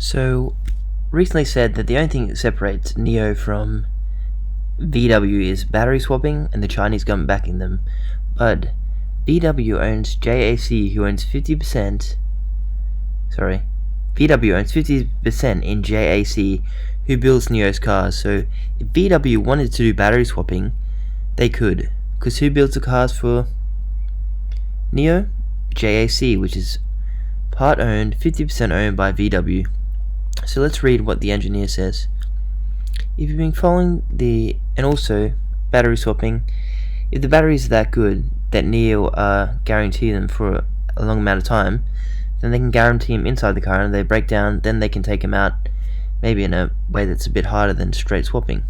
So, recently said that the only thing that separates NIO from VW is battery swapping and the Chinese government backing them. But VW owns JAC, who owns 50%. Sorry, VW owns 50% in JAC, who builds NIO's cars. So, if VW wanted to do battery swapping, they could. Because who builds the cars for NIO? JAC, which is part owned, 50% owned by VW. So let's read what the engineer says. If you've been following and also battery swapping, if the batteries are that good that NIO guarantee them for a long amount of time, then they can guarantee them inside the car, and if they break down, then they can take them out, maybe in a way that's a bit harder than straight swapping.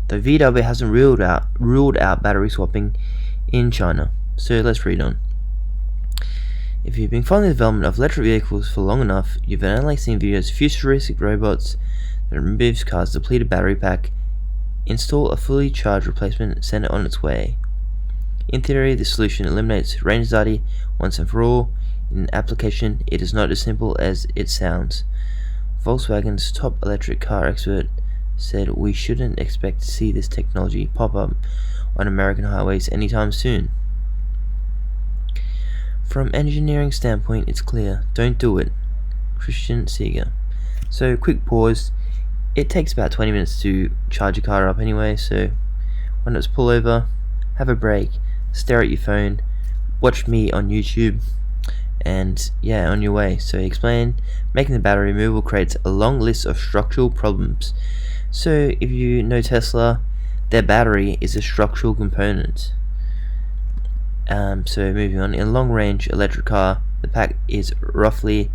Though VW hasn't ruled out battery swapping in China. So let's read on. If you've been following the development of electric vehicles for long enough, you've only seen videos of futuristic robots that removes cars' depleted battery pack, install a fully charged replacement, and send it on its way. In theory, the solution eliminates range anxiety once and for all. In application, it is not as simple as it sounds. Volkswagen's top electric car expert said we shouldn't expect to see this technology pop up on American highways anytime soon. From engineering standpoint, it's clear. Don't do it. Christian Seeger. So, quick pause. It takes about 20 minutes to charge a car up anyway, so why not just pull over, have a break, stare at your phone, watch me on YouTube, and yeah, on your way. So he explained, making the battery removable creates a long list of structural problems. So if you know Tesla, their battery is a structural component. So moving on, in a long range electric car, the pack is roughly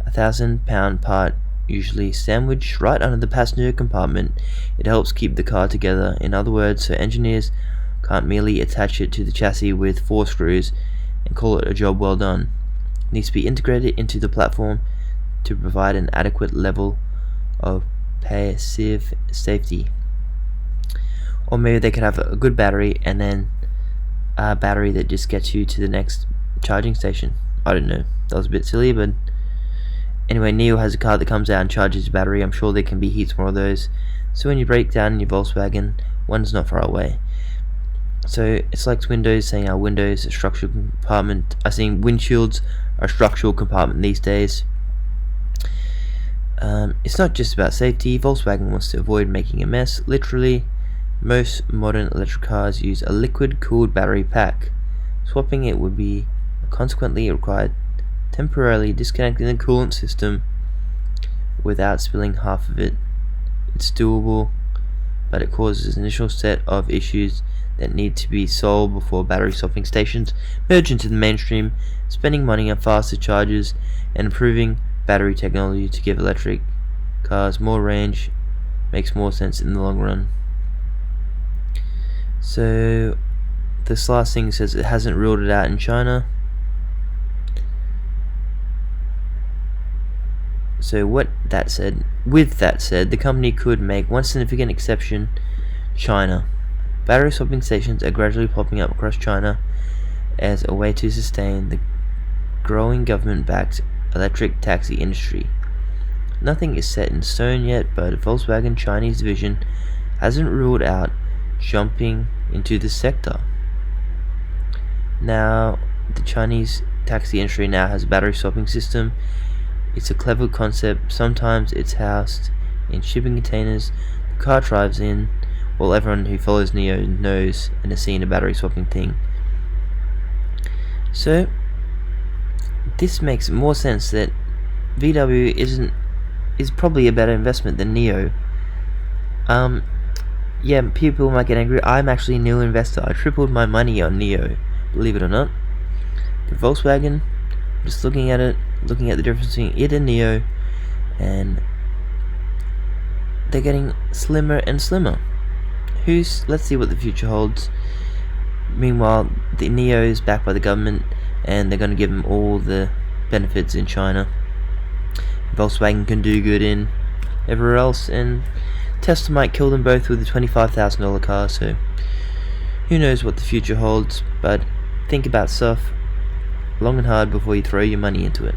1,000-pound part, usually sandwiched right under the passenger compartment. It helps keep the car together. In other words, so engineers can't merely attach it to the chassis with 4 screws and call it a job well done. It needs to be integrated into the platform to provide an adequate level of passive safety. Or maybe they could have a good battery and then a battery that just gets you to the next charging station. I don't know, that was a bit silly, but anyway, NIO has a car that comes out and charges your battery. I'm sure there can be heaps more of those. So when you break down in your Volkswagen, one's not far away. So it's like Windows saying our windows are a structural compartment. I think windshields are a structural compartment these days. It's not just about safety. Volkswagen wants to avoid making a mess. Literally, most modern electric cars use a liquid-cooled battery pack. Swapping it would be consequently required temporarily disconnecting the coolant system without spilling half of it. It's doable, but it causes an initial set of issues that need to be solved before battery swapping stations merge into the mainstream. Spending money on faster chargers and improving battery technology to give electric cars more range makes more sense in the long run. So this last thing says it hasn't ruled it out in China. So with that said, the company could make one significant exception: China. Battery swapping stations are gradually popping up across China as a way to sustain the growing government-backed electric taxi industry. Nothing is set in stone yet, but Volkswagen Chinese division hasn't ruled out jumping into the sector. Now, the Chinese taxi industry now has a battery swapping system. It's a clever concept. Sometimes it's housed in shipping containers. The car drives in. Well, everyone who follows NIO knows and has seen a battery swapping thing. So, this makes more sense that VW is probably a better investment than NIO. Yeah, people might get angry. I'm actually a NIO investor. I tripled my money on NIO, believe it or not. But Volkswagen, just looking at the difference between it and NIO, and they're getting slimmer and slimmer. Let's see what the future holds. Meanwhile, the NIO is backed by the government, and they're going to give them all the benefits in China. Volkswagen can do good in everywhere else, and Tesla might kill them both with a $25,000 car. So who knows what the future holds? But think about stuff long and hard before you throw your money into it.